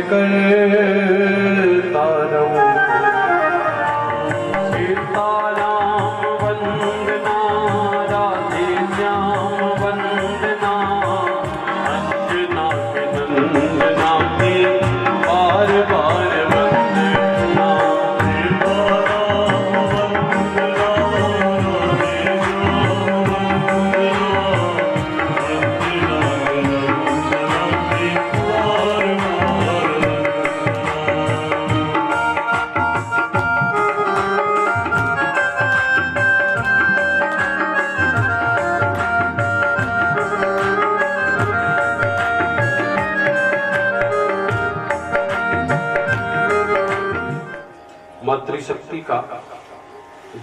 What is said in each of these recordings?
करता रहूं। सीताराम वंदना, राधे श्याम वंदना, अंजना के नंदना की बार बार वंदना। सीताराम वंदना, राधे श्याम मातृशक्ति का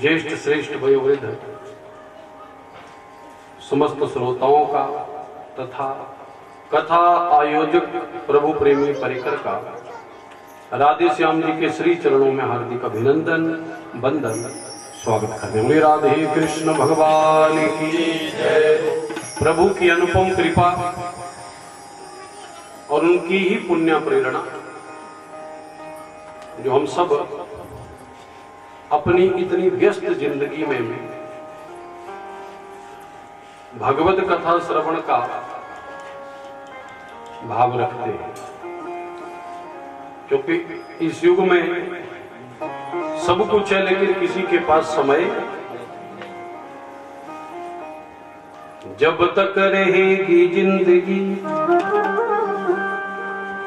ज्येष्ठ श्रेष्ठ वयोवृद्ध समस्त श्रोताओं का तथा कथा आयोजक प्रभु प्रेमी परिकर का राधे श्याम जी के श्री चरणों में हार्दिक अभिनंदन वंदन स्वागत करते हैं। राधे कृष्ण भगवान की जय। प्रभु की अनुपम कृपा और उनकी ही पुण्य प्रेरणा जो हम सब अपनी इतनी व्यस्त जिंदगी में भगवत कथा श्रवण का भाव रखते हैं, क्योंकि इस युग में सब कुछ है लेकिन किसी के पास समय जब तक रहेगी जिंदगी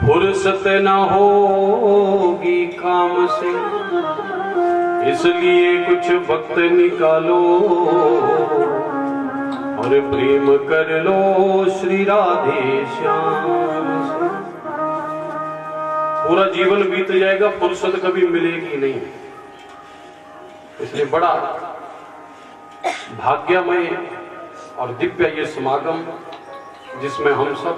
फुर्सत ना होगी काम से, इसलिए कुछ वक्त निकालो और प्रेम कर लो श्री राधे श्याम से। पूरा जीवन बीत जाएगा, फुर्सत कभी मिलेगी नहीं। इसलिए बड़ा भाग्यमय और दिव्य ये समागम जिसमें हम सब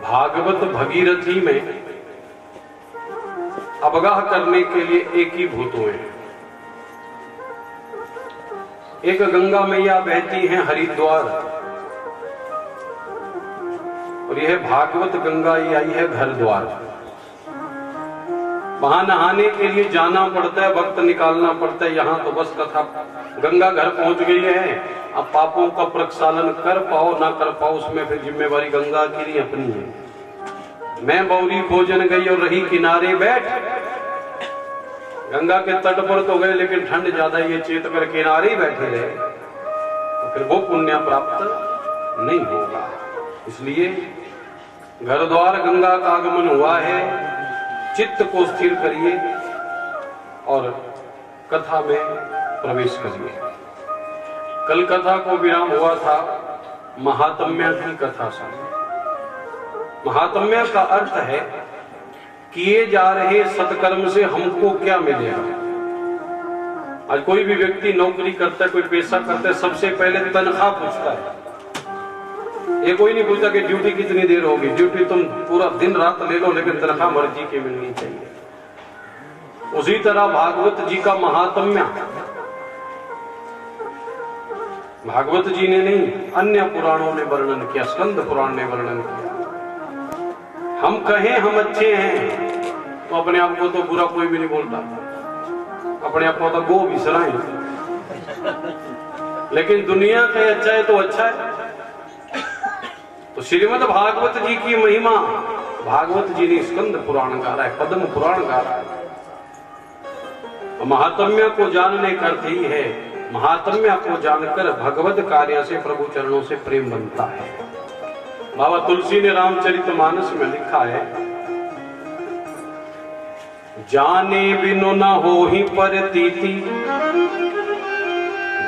भागवत भगीरथी में अवगाह करने के लिए एक ही भूत हुए हैं। एक गंगा मैया बहती हैं हरिद्वार, और यह भागवत गंगा ही आई है घर द्वार। वहां नहाने के लिए जाना पड़ता है, वक्त निकालना पड़ता है। यहाँ तो बस कथा गंगा घर पहुंच गई है, अब पापों का प्रक्षालन कर पाओ ना कर पाओ उसमें फिर जिम्मेवारी गंगा की नहीं अपनी है। मैं बौरी भोजन गई और रही किनारे बैठ, गंगा के तट पर तो गए लेकिन ठंड ज्यादा ये चेत कर किनारे ही बैठे रहे तो फिर वो पुण्य प्राप्त नहीं होगा। इसलिए घर द्वार गंगा का आगमन हुआ है, चित्त को स्थिर करिए और कथा में प्रवेश करिए। कल कथा को विराम हुआ था महात्म्य की कथा से। महात्म्य का अर्थ है किए जा रहे सत्कर्म से हमको क्या मिलेगा। आज कोई भी व्यक्ति नौकरी करता है, कोई पैसा करता है, सबसे पहले तनख्वाह पूछता है। ये कोई नहीं पूछता कि ड्यूटी कितनी देर होगी, ड्यूटी तुम पूरा दिन रात ले लो लेकिन तनख्वाह मर्जी की मिलनी चाहिए। उसी तरह भागवत जी का महात्म्य भागवत जी ने नहीं, अन्य पुराणों ने वर्णन किया, स्कंद पुराण ने वर्णन किया। हम कहें हम अच्छे हैं तो अपने आप को तो बुरा कोई भी नहीं बोलता, अपने आप को तो गो भी सराय, लेकिन दुनिया कहे अच्छा है तो अच्छा है। तो श्रीमद् भागवत जी की महिमा भागवत जी ने स्कंद पुराण गा रहा है, पद्म पुराण गा रहा है। महात्म्य को जानने का अर्थ ही है, महात्म्य को जानकर भगवत कार्य से प्रभु चरणों से प्रेम बनता है। बाबा तुलसी ने रामचरितमानस में लिखा है, जाने बिनु न होहि परतीति,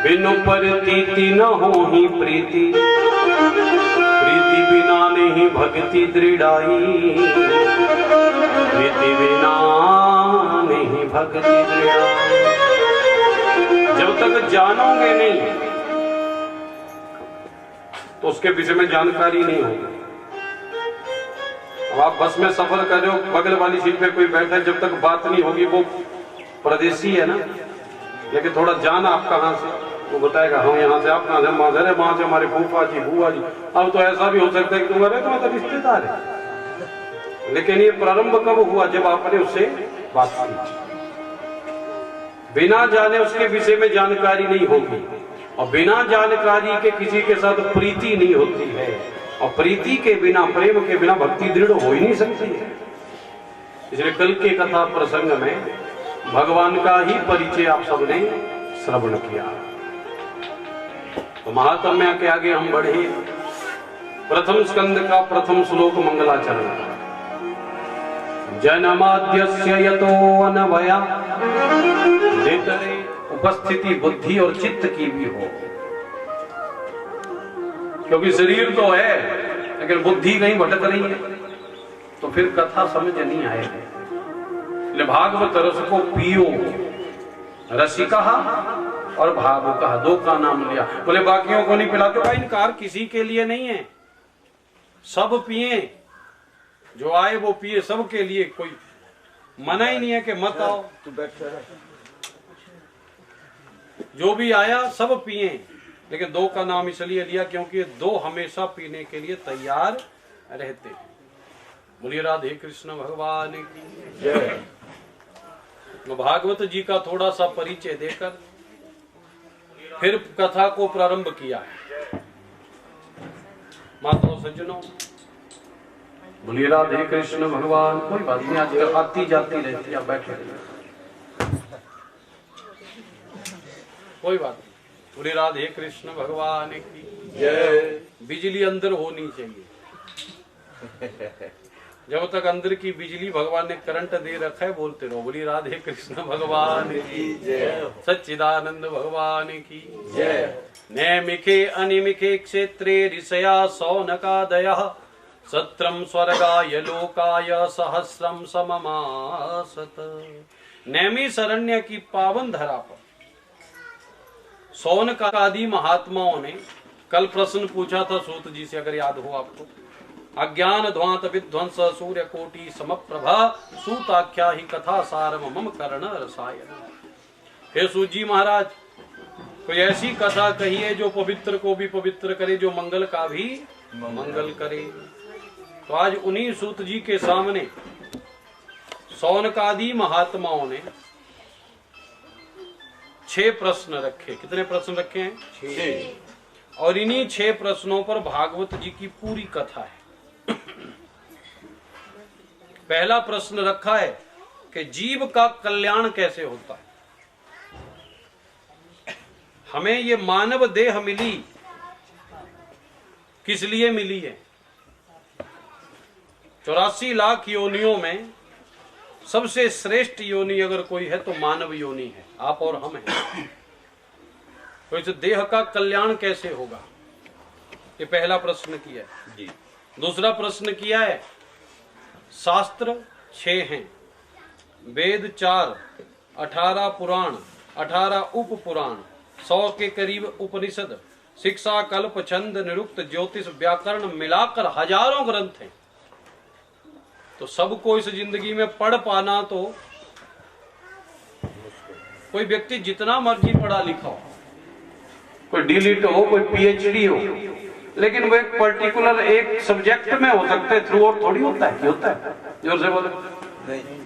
बिनु परतीति न होहि प्रीति, प्रीति बिना नहीं भक्ति दृढ़ाई, प्रीति बिना नहीं भक्ति दृढ़ाई। जब तक जानोगे नहीं तो उसके विषय में जानकारी नहीं होगी। अब आप बस में सफर कर रहे हो, बगल वाली सीट पे कोई बैठा है, जब तक बात नहीं होगी, वो परदेसी है ना, लेकिन थोड़ा जान आप कहाँ से, वो बताएगा हम यहाँ से, आप कहाँ से, माधर है, वहां से हमारे फूफा जी बुआ जी। अब तो ऐसा भी हो सकता है कि तुम्हारे तो मतलब रिश्तेदार है, लेकिन ये प्रारंभ कब हुआ? जब आपने उससे बात की। बिना जाने उसके विषय में जानकारी नहीं होगी, और बिना जानकारी के किसी के साथ प्रीति नहीं होती है, और प्रीति के बिना, प्रेम के बिना भक्ति दृढ़ हो ही नहीं सकती है। इसलिए कल के कथा प्रसंग में भगवान का ही परिचय आप सबने श्रवण किया। तो महात्म्य के आगे हम बढ़े। प्रथम स्कंद का प्रथम श्लोक मंगलाचरण का। जन्माद्यस्य यतो अनवया, उपस्थिति बुद्धि और चित्त की भी हो, क्योंकि शरीर तो है लेकिन बुद्धि कहीं भटक रही है, तो फिर कथा समझ नहीं आएगी। भागवत रस को पियो, रसिका और भावुका, दो का नाम लिया। बोले बाकियों को नहीं पिलाते, भाई इनकार किसी के लिए नहीं है, सब पिए, जो आए वो पिए, सबके लिए, कोई मना ही नहीं है कि मत आओ। जो भी आया सब पिए, लेकिन दो का नाम इसलिए लिया क्योंकि दो हमेशा पीने के लिए तैयार रहते हैं। बोलिए राधे कृष्ण भगवान की जय। तो भागवत जी का थोड़ा सा परिचय देकर फिर कथा को प्रारंभ किया है। माताओं सज्जनों, बोलिए राधे कृष्ण भगवान। कोई बात नहीं, आजकल आती जाती रहती है, आप बैठे कोई बात नहीं। बोलिए राधे कृष्ण भगवान की जय। बिजली अंदर होनी चाहिए। जब तक अंदर की बिजली भगवान ने करंट दे रखा है, बोलते रहो बोलिए राधे कृष्ण भगवान की जय। सच्चिदानंद भगवान की जय। नैमिखे अनिमिखे क्षेत्रे ऋषया सौनकादयः, सत्रम स्वर्गाय लोकाय सहस्रम सममासत। नैमी शरण्य की पावन धरा पर सौनकादि महात्माओं ने कल प्रश्न पूछा था सूत जी से, अगर याद हो आपको। अज्ञान ध्वांत विध्वंस सूर्य कोटि समप्रभा, सूताख्या ही कथा सारम मम कर्ण रसायन। हे सूत जी महाराज, कोई ऐसी कथा कहिए जो पवित्र को भी पवित्र करे, जो मंगल का भी मंगल करे। तो आज उन्हीं सूत जी के सामने सौनकादि महात्माओं ने 6 प्रश्न रखे। कितने प्रश्न रखे हैं? 6। और इन्हीं 6 प्रश्नों पर भागवत जी की पूरी कथा है। पहला प्रश्न रखा है कि जीव का कल्याण कैसे होता है। हमें ये मानव देह मिली, किस लिए मिली है? 84 लाख योनियों में सबसे श्रेष्ठ योनि अगर कोई है तो मानव योनि है, आप और हम हैं। तो इस देह का कल्याण कैसे होगा, ये पहला प्रश्न किया है जी। दूसरा प्रश्न किया है, शास्त्र 6 हैं, वेद 4, 18 पुराण, 18 उप पुराण, 100 के करीब उपनिषद, शिक्षा, कल्प, छंद, निरुक्त, ज्योतिष, व्याकरण मिलाकर हजारों ग्रंथ हैं। तो सबको इस जिंदगी में पढ़ पाना, तो कोई व्यक्ति जितना मर्जी पढ़ा लिखा हो, कोई डीलिट हो, कोई पीएचडी हो, लेकिन वो एक पर्टिकुलर एक सब्जेक्ट में हो सकते हैं, थ्रू और थोड़ी होता है। होता है जोर से बोले।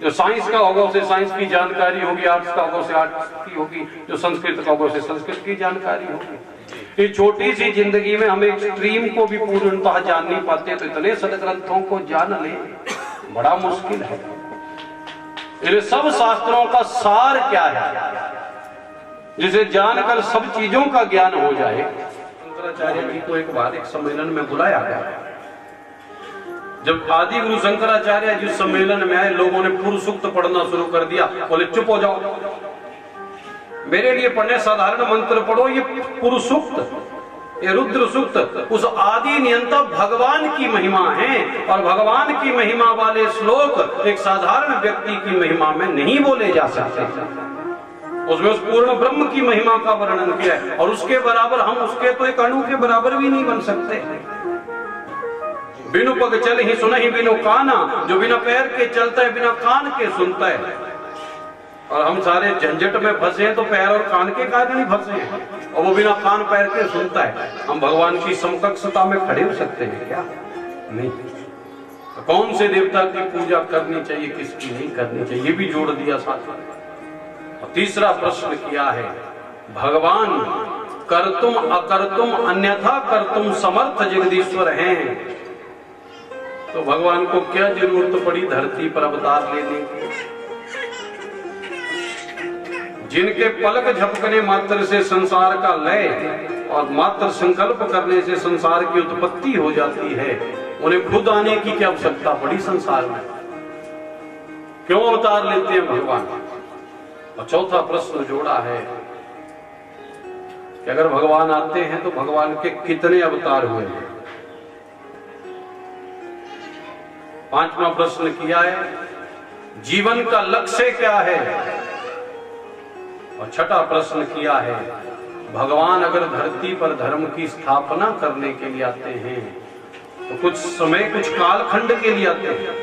जो साइंस का होगा उसे साइंस की जानकारी होगी, आर्ट्स का होगा उसे आर्ट्स की होगी, जो संस्कृत का होगा उसे संस्कृत की जानकारी होगी। ये छोटी सी जिंदगी में हम एक स्ट्रीम को भी पूर्णतः जान नहीं पाते, तो इतने सदग्रंथों को जान ले बड़ा मुश्किल है। ये सब शास्त्रों का सार क्या है, जिसे जानकर सब चीजों का ज्ञान हो जाए। शंकराचार्य जी को एक बार एक सम्मेलन में बुलाया गया। जब आदि गुरु शंकराचार्य जी सम्मेलन में आए, लोगों ने पूर्व सूक्त पढ़ना शुरू कर दिया। बोले चुप हो जाओ, मेरे लिए पढ़ने साधारण मंत्र पढ़ो, ये पूर्व सूक्त, ये रुद्र सूक्त उस आदि नियंता भगवान की महिमा है, और भगवान की महिमा वाले श्लोक एक साधारण व्यक्ति की महिमा में नहीं बोले जा सकते। उसमें उस पूर्ण ब्रह्म की महिमा का वर्णन किया है, और उसके बराबर हम उसके तो एक अणु के बराबर भी नहीं बन सकते। बिनु पग चल ही सुन ही बिनु काना, जो बिना पैर के चलता है बिना कान के सुनता है। और हम सारे झंझट में फंसे हैं तो पैर और कान के कारण ही फंसे हैं, और वो बिना कान पैर के सुनता है। हम भगवान की समकक्षता में खड़े हो सकते हैं क्या? नहीं। तो कौन से देवता की पूजा करनी चाहिए, किसकी नहीं करनी चाहिए, ये भी जोड़ दिया साथ में। और तीसरा प्रश्न किया है, भगवान कर्तुम अकर्तुम अन्यथा कर्तुम समर्थ जगदीश्वर हैं, तो भगवान को क्या जरूरत पड़ी धरती पर अवतार लेने की। जिनके पलक झपकने मात्र से संसार का लय और मात्र संकल्प करने से संसार की उत्पत्ति हो जाती है, उन्हें खुद आने की क्या आवश्यकता पड़ी संसार में, क्यों अवतार लेते हैं भगवान। और चौथा प्रश्न जोड़ा है कि अगर भगवान आते हैं तो भगवान के कितने अवतार हुए हैं। पांचवा प्रश्न किया है, जीवन का लक्ष्य क्या है। और छठा प्रश्न किया है, भगवान अगर धरती पर धर्म की स्थापना करने के लिए आते हैं तो कुछ समय, कुछ कालखंड के लिए आते हैं।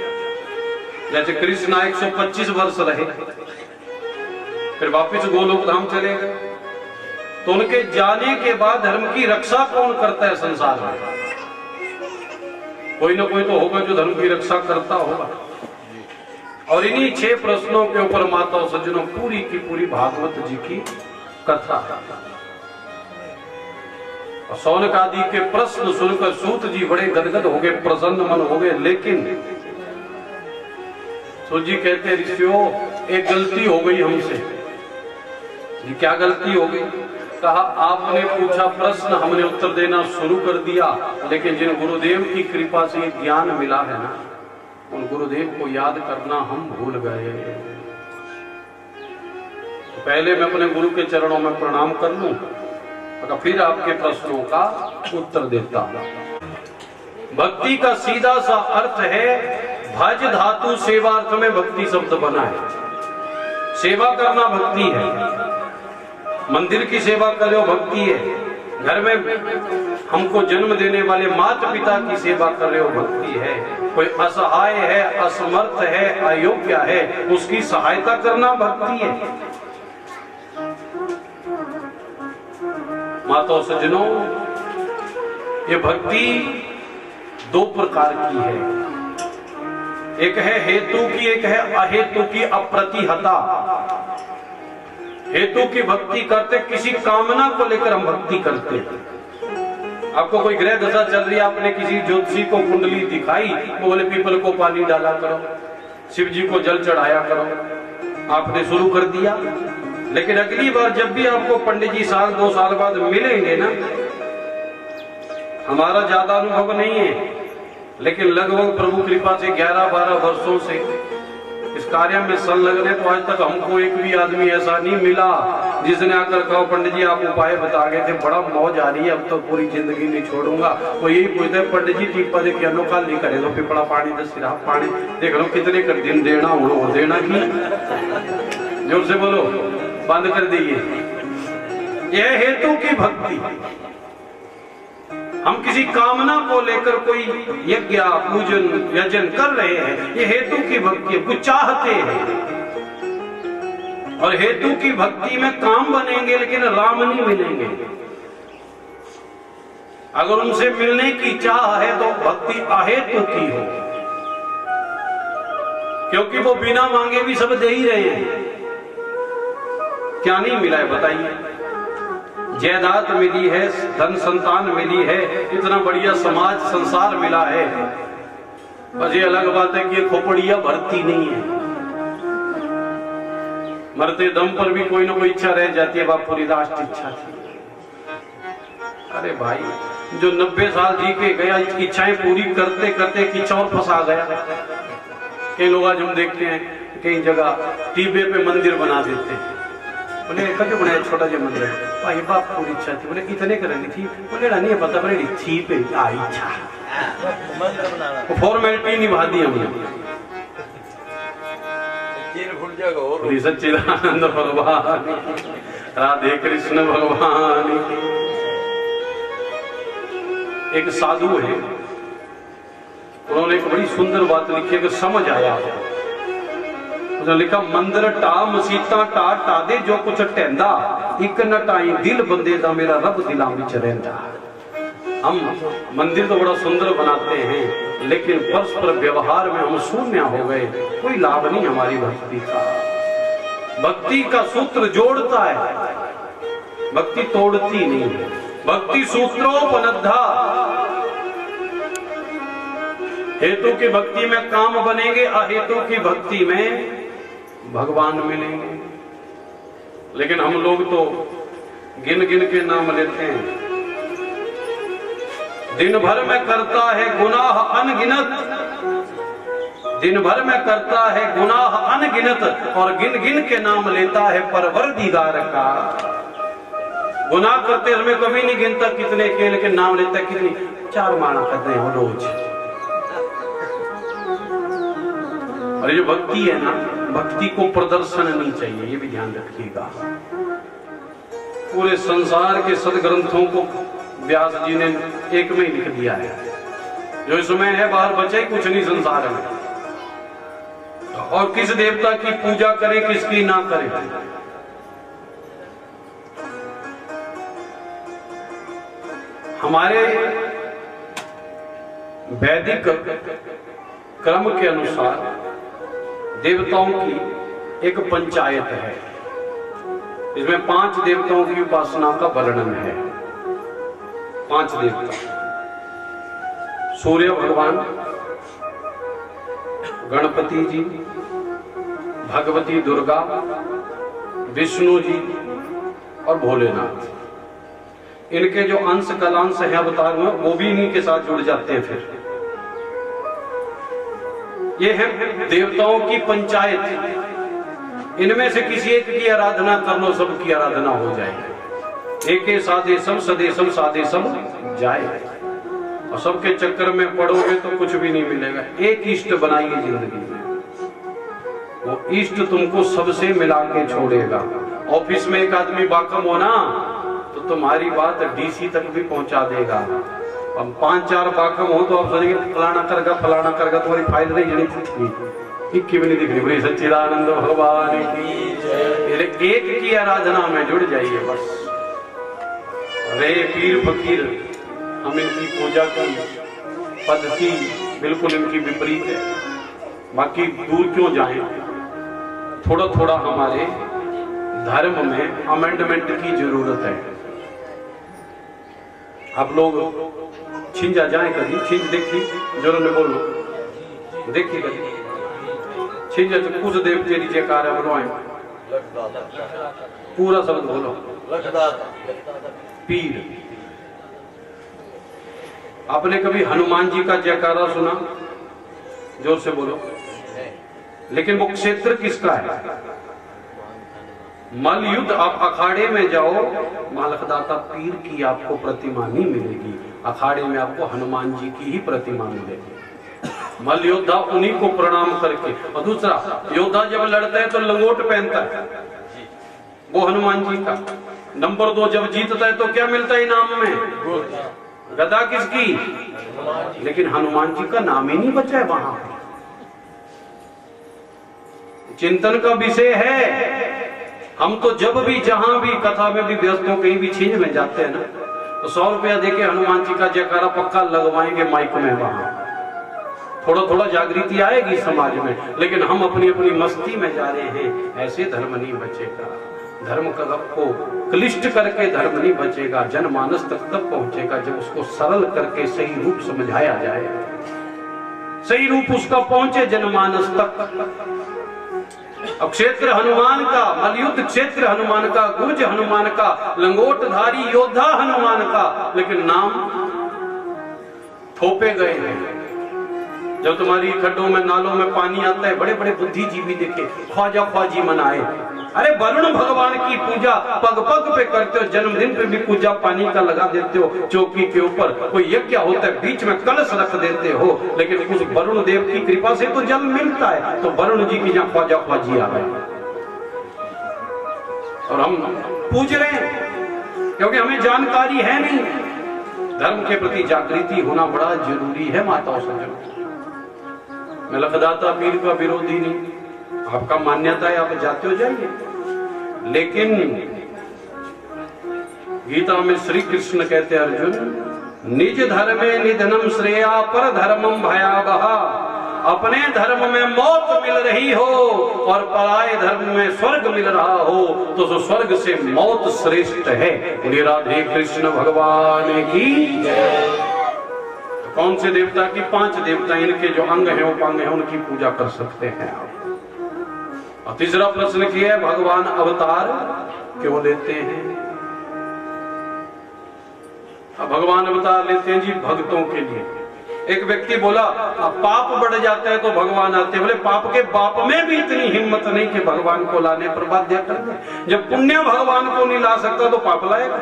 जैसे कृष्ण 125 वर्ष रहे, फिर वापिस गोलोक धाम चले गए, तो उनके जाने के बाद धर्म की रक्षा कौन करता है संसार में। कोई ना कोई तो होगा जो धर्म की रक्षा करता होगा। और इन्हीं 6 प्रश्नों के ऊपर माता और सज्जनों पूरी की पूरी भागवत जी की कथा है। और शौनक आदि के प्रश्न सुनकर सूत जी बड़े गदगद हो गए, प्रसन्न मन हो गए। लेकिन सूत जी कहते, ऋषियों एक गलती हो गई हमसे। ये क्या गलती हो गई। कहा, आपने पूछा प्रश्न, हमने उत्तर देना शुरू कर दिया, लेकिन जिन गुरुदेव की कृपा से ज्ञान मिला है ना, उन गुरुदेव को याद करना हम भूल गए। तो पहले मैं अपने गुरु के चरणों में प्रणाम कर लूं, तो फिर आपके प्रश्नों का उत्तर देता हूं। भक्ति का सीधा सा अर्थ है भज धातु सेवार्थ में भक्ति शब्द बना है। सेवा करना भक्ति है। मंदिर की सेवा करो भक्ति है। घर में हमको जन्म देने वाले माता पिता की सेवा कर रहे हो भक्ति है। कोई असहाय है, असमर्थ है, अयोग्य है, उसकी सहायता करना भक्ति है। माता सज्जनों, ये भक्ति 2 प्रकार की है। एक है हेतु की, एक है अहेतु की, अप्रतिहता। हेतु की भक्ति करते, किसी कामना को लेकर हम भक्ति करते हैं। आपको कोई ग्रह दशा चल रही है, आपने किसी ज्योतिषी को कुंडली दिखाई, तो बोले पीपल को पानी डाला करो, शिव जी को जल चढ़ाया करो, आपने शुरू कर दिया। लेकिन अगली बार जब भी आपको पंडित जी 1-2 साल बाद मिलेंगे ना, हमारा ज्यादा अनुभव नहीं है, लेकिन लगभग प्रभु कृपा से 11-12 वर्षों से इस कार्य में संलग्न है, तो आज तक हमको एक भी आदमी ऐसा नहीं मिला जिसने आकर कहा, पंडित जी आप उपाय बता गए थे, बड़ा मौज आ रही है, अब तो पूरी जिंदगी नहीं छोड़ूंगा। वो यही पूछते हैं, पंडित जी टीपा दे के अनोखा नहीं करे तो पिपड़ा पानी दे सिरा पानी देख लो कितने कर दिन देना हो देना की। जोर से बोलो, बंद कर दीजिए। यह हेतु की भक्ति। हम किसी कामना को लेकर कोई यज्ञ पूजन यजन कर रहे हैं, ये हेतु की भक्ति है, कुछ चाहते हैं। और हेतु की भक्ति में काम बनेंगे लेकिन राम नहीं मिलेंगे। अगर उनसे मिलने की चाह है तो भक्ति अहेतु की हो, क्योंकि वो बिना मांगे भी सब दे ही रहे हैं। क्या नहीं मिला है बताइए। जायदाद मिली है, धन संतान मिली है, इतना बढ़िया समाज संसार मिला है, बस ये अलग बात है कि ये खोपड़ियां भरती नहीं है। मरते दम पर भी कोई ना कोई इच्छा रह जाती है, बापूरी राष्ट्र इच्छा थी। अरे भाई, जो 90 साल जी के गया, इच्छाएं पूरी करते करते एक इच्छा और फंसा गया। कई लोग आज हम देखते हैं कई जगह टीबे पे मंदिर बना देते हैं। बोले कभी बनाया छोटा जो मंदिर है, भाई बाप पूरी इच्छा थी। बोले कितने करनी थी? बोले नहीं पता, बड़ी थी पे इच्छा, फॉर्मेलिटी निभा दी हमने। सच्चिदानंद भगवान, राधे कृष्ण भगवान। एक साधु है, उन्होंने एक बड़ी सुंदर बात लिखी है, समझ आया। उसने लिखा, मंदिर टा मसीता टा टा दे जो कुछ टेंदा, एक न टाई दिल बंदे दा मेरा रब दिलां विच रहिंदा। हम मंदिर तो बड़ा सुंदर बनाते हैं, लेकिन परस्पर व्यवहार में हम शून्य हो गए, कोई लाभ नहीं हमारी भक्ति का। भक्ति का सूत्र जोड़ता है, भक्ति तोड़ती नहीं है। भक्ति सूत्रोपनद्धा, हेतु की भक्ति में काम बनेंगे, अहेतु की भक्ति में भगवान मिलेंगे। लेकिन हम लोग तो गिन गिन के नाम लेते हैं। दिन भर में करता है गुनाह अनगिनत, दिन भर में करता है गुनाह अनगिनत, और गिन गिन के नाम लेता है परवरदिगार का। गुनाह करते समय कभी नहीं गिनता कितने के, लेकिन नाम लेता है कितनी, 4 माला करते हैं रोज। और ये जो भक्ति है ना, भक्ति को प्रदर्शन नहीं चाहिए, ये भी ध्यान रखिएगा। पूरे संसार के सदग्रंथों को व्यास जी ने एक में ही लिख दिया है। जो इसमें है बाहर बचे ही कुछ नहीं संसार में। और किस देवता की पूजा करें, किसकी ना करें। हमारे वैदिक क्रम के अनुसार देवताओं की एक पंचायत है, इसमें 5 देवताओं की उपासना का वर्णन है। 5 देवता, सूर्य भगवान, गणपति जी, भगवती दुर्गा, विष्णु जी और भोलेनाथ। इनके जो अंश कलांश है अवतार में, वो भी इन्हीं के साथ जुड़ जाते हैं। फिर ये है देवताओं की पंचायत। इनमें से किसी एक की आराधना कर लो, सबकी आराधना हो जाएगी। एके साधे सब, सदेशम साधे सब जाए। और सबके चक्कर में पड़ोगे तो कुछ भी नहीं मिलेगा। एक इष्ट बनाइए जिंदगी में, वो इष्ट तुमको सबसे मिला के छोड़ेगा। ऑफिस में एक आदमी बाकम हो ना, तो तुम्हारी बात डीसी तक भी पहुंचा देगा। अब 5-4 बाकम हो तो आप सोचेंगे फलाना करगा, तुम्हारी फाइल नहीं जनी थी, इक्की भी नहीं दिख रही। बोले सच्चिदानंद भगवान की जय। एक की आराधना में जुड़ जाइए बस। रे पीर फकीर, हम इनकी पूजा की पद्धति बिल्कुल इनकी विपरीत है। बाकी दूर क्यों जाएं, थोड़ा थोड़ा हमारे धर्म में अमेंडमेंट की जरूरत है। आप लोग छिंजा जाए कभी, छिंज देखी जोरों में बोलो, देखी कभी छिंजा तो कुछ देव तेरी जयकार है बोलो, पूरा शब्द बोलो। पीर, आपने कभी हनुमान जी का जयकारा सुना? जोर से बोलो। लेकिन वो क्षेत्र किसका है? मल युद्ध, आप अखाड़े में जाओ, मालखदाता पीर की आपको प्रतिमा नहीं मिलेगी। अखाड़े में आपको हनुमान जी की ही प्रतिमा मिलेगी। मल योद्धा उन्हीं को प्रणाम करके। और दूसरा, योद्धा जब लड़ता है तो लंगोट पहनता है, वो हनुमान जी का। नंबर 2, जब जीतता है तो क्या मिलता है इनाम में? गदा किसकी? लेकिन हनुमान जी का नाम ही नहीं बचा है वहां। चिंतन का विषय है। हम तो जब भी जहां भी कथा में भी व्यस्त हो, कहीं भी छिंज में जाते हैं ना, तो 100 रुपया देके हनुमान जी का जयकारा पक्का लगवाएंगे माइक में। वहां थोड़ा थोड़ा जागृति आएगी समाज में, लेकिन हम अपनी अपनी मस्ती में जा रहे हैं। ऐसे धर्म नहीं बचेगा। धर्म को क्लिष्ट करके धर्म नहीं बचेगा। जनमानस तक तब पहुंचेगा जब उसको सरल करके सही रूप समझाया जाए, सही रूप उसका पहुंचे जनमानस तक। अब क्षेत्र हनुमान का, मलयुद्ध क्षेत्र हनुमान का, गुर्ज हनुमान का, लंगोटधारी योद्धा हनुमान का, लेकिन नाम थोपे गए हैं। जब तुम्हारी खड्डों में नालों में पानी आता है, बड़े बड़े बुद्धिजीवी देखे ख्वाजा ख्वाजी मनाए। अरे वरुण भगवान की पूजा पग पग पे करते हो, जन्मदिन पे भी पूजा पानी का लगा देते हो। चौकी के ऊपर कोई यज्ञ होता है, बीच में कलश रख देते हो, लेकिन उस वरुण देव की कृपा से तो जल मिलता है। तो वरुण जी की जहाँ ख्वाजा ख्वाजी आ गए और हम पूज रहे हैं, क्योंकि हमें जानकारी है नहीं। धर्म के प्रति जागृति होना बड़ा जरूरी है। माताओं सज्जनों, मैं लखदाता पीर का विरोधी नहीं, आपका मान्यता है, आप जाते हो जाइए, लेकिन गीता में श्री कृष्ण कहते अर्जुन निज धर्मे निधनम श्रेया पर धर्मम भयावह। अपने धर्म में मौत मिल रही हो और पराये धर्म में स्वर्ग मिल रहा हो तो स्वर्ग से मौत श्रेष्ठ है। राधे कृष्ण भगवान की कौन से देवता की? 5 देवता, इनके जो अंग हैं उपांग हैं उनकी पूजा कर सकते हैं आप। और तीसरा प्रश्न किया है भगवान अवतार क्यों लेते हैं? अब भगवान अवतार लेते हैं जी भक्तों के लिए। एक व्यक्ति बोला पाप बढ़ जाता है तो भगवान आते हैं। बोले पाप के बाप में भी इतनी हिम्मत नहीं कि भगवान को लाने पर बाध्य कर दे। जब पुण्य भगवान को नहीं ला सकता तो पाप लाएगा।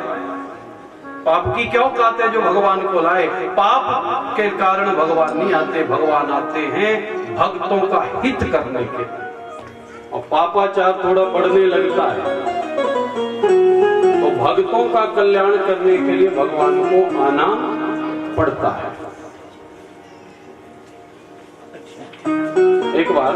पाप की क्या औकात है जो भगवान को लाए? पाप के कारण भगवान नहीं आते, भगवान आते हैं भक्तों का हित करने के। और पापाचार थोड़ा बढ़ने लगता है तो भक्तों का कल्याण करने के लिए भगवान को आना पड़ता है। एक बार